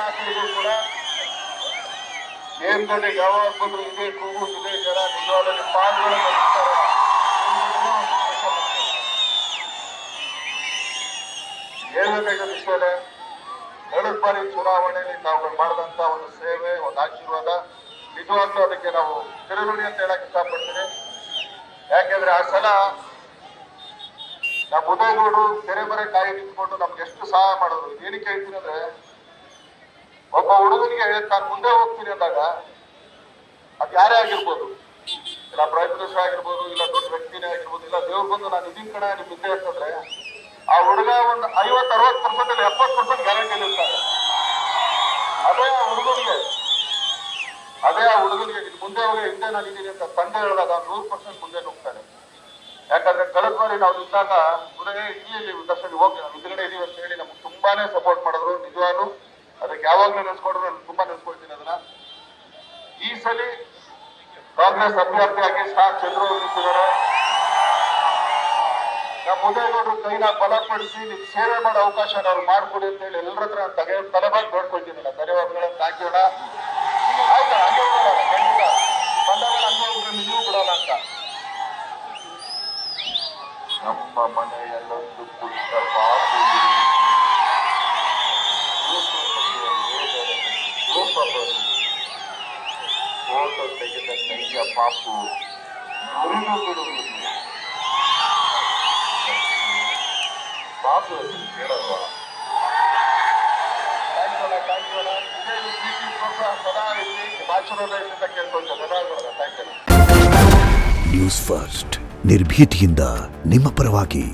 ನಾಯಕರಿಗೂ ಕೂಡ ಏನ್ಗಡೆ ಯಾವಾಗ ಬಂದ್ರು ಇದೇ ಕೂಗು ಇದೇ ಜನ ನಿಜವಾದ ಪಾಲ್ಗಳನ್ನು ಹೇಳ್ಬೇಕಾಗಿಷ್ಟೇ. ಎರಡು ಬಾರಿ ಚುನಾವಣೆಯಲ್ಲಿ ನಾವು ಮಾಡಿದಂತ ಒಂದು ಸೇವೆ, ಒಂದು ಆಶೀರ್ವಾದ ನಿಜವಾಗ್ಲೂ ಅದಕ್ಕೆ ನಾವು ಚಿರಋಣಿ ಅಂತ ಹೇಳಕ್ ಇಷ್ಟಪಡ್ತೀನಿ. ಯಾಕೆಂದ್ರೆ ಆ ಸಲ ನಮ್ಮ ಉದಯಗೌಡರು ತೆರೆ ಬರೆ ಕಾಯಿ ನಿಂತ್ಕೊಂಡು ನಮ್ಗೆ ಎಷ್ಟು ಸಹಾಯ ಮಾಡೋದು. ಏನಕ್ಕೆ ಹೇಳ್ತೀನಿ ಅಂದ್ರೆ, ಒಬ್ಬ ಹುಡುಗನಿಗೆ ನಾನು ಮುಂದೆ ಹೋಗ್ತೀನಿ ಅಂದಾಗ ಅದು ಯಾರೇ ಆಗಿರ್ಬೋದು, ಇಲ್ಲ ಪ್ರೈಮ್ ಮಿನಿಸ್ಟರ್ ಆಗಿರ್ಬೋದು, ಇಲ್ಲ ದೊಡ್ಡ ವ್ಯಕ್ತಿನೇ ಆಗಿರ್ಬೋದು, ಇಲ್ಲ ದೇವ್ರು ಬಂದು ನಾನು ಇದೀನ್ ಕಡೆ ನಿಮ್ ಹಿಂದೆ ಅಂತಂದ್ರೆ ಆ ಹುಡುಗ ಒಂದು 50-60% ಅಲ್ಲಿ 70% ಗ್ಯಾರಂಟಿಯಲ್ಲಿ ಇರ್ತಾರೆ. ಅದೇ ಆ ಹುಡುಗನಿಗೆ ಮುಂದೆ ಹೋಗಿ ಹಿಂದೆ ನಾನು ಇದ್ದೀನಿ ಅಂತ ತಂದೆ ಹೇಳಿದಾಗ 100% ಮುಂದೆ ಹೋಗ್ತಾನೆ. ಯಾಕಂದ್ರೆ ಕಳೆದ ಬಾರಿ ನಾವು ನಿಂತಾಗ ಇಲ್ಲಿ ದರ್ಶನ ಹೋಗಿ ನಾವು ಹಿಂದ್ಗಡೆ ಇದೀವಿ ಅಂತ ಹೇಳಿ ನಮ್ಗೆ ತುಂಬಾನೇ ಸಪೋರ್ಟ್ ಮಾಡಿದ್ರು. ನಿಜವಾಗ್ಲು ಅದಕ್ಕೆ ಯಾವಾಗ್ಲೂ ನೆನ್ಸ್ಕೊಂಡ್ರು, ನಾನು ತುಂಬಾ ನೆನ್ಸ್ಕೊಳ್ತೀನಿ ಅದನ್ನ. ಈ ಸಲ ಕಾಂಗ್ರೆಸ್ ಅಭ್ಯರ್ಥಿಯಾಗಿ ಸ್ಟಾರ್ ಚಂದ್ರು ನಿಂತಿದ್ದಾರೆ. ನಮ್ಮ ಉದಯಗೌಡರು ಕೈನ ಬಲಪಡಿಸಿ ನಿಮ್ಗೆ ಸೇವೆ ಮಾಡೋ ಅವಕಾಶ ಅವ್ರು ಮಾಡ್ಕೊಡಿ ಅಂತ ಹೇಳಿ ಎಲ್ಲರ ಹತ್ರ ತಲೆಬಾಗಿ ನೋಡ್ಕೊಳ್ತೀನಿ. ಧನ್ಯವಾದಗಳನ್ನು ಹಾಕೋಣ. ಆಯ್ತಾ, ಹಂಗೆ ಹೋಗೋಣ, ಖಂಡಿತ ಬಂದಾಗ ಹಂಗೆ ಹೋಗ್ರೆ ನೀವು ಬಿಡೋಣ ಅಂತ. ನಮ್ಮ ಮನೆಯಲ್ಲೊಂದು ಪುಟ್ಟ ಪಾಪು ಫೋಟೋ ತೆಗೆದ ಕೈಯ ಪಾಪು ಮುರಿದು ಬಿಡುವುದು. ಪಾಪು ಹೇಳಲ್ವಾ? ಕಾಯ್ಕೋಣ. ಇದೇ ಪ್ರೀತಿ ಪ್ರೋತ್ಸಾಹ ಸದಾ ಇರಲಿ. ಆಶೀರ್ವಾದ ಕೇಳ್ಕೊಳ್ತೇವೆ. ಧನ್ಯವಾದಗಳು. Thank you. ನ್ಯೂಸ್ ಫಸ್ಟ್, ನಿರ್ಭೀತಿಯಿಂದ ನಿಮ್ಮ ಪರವಾಗಿ.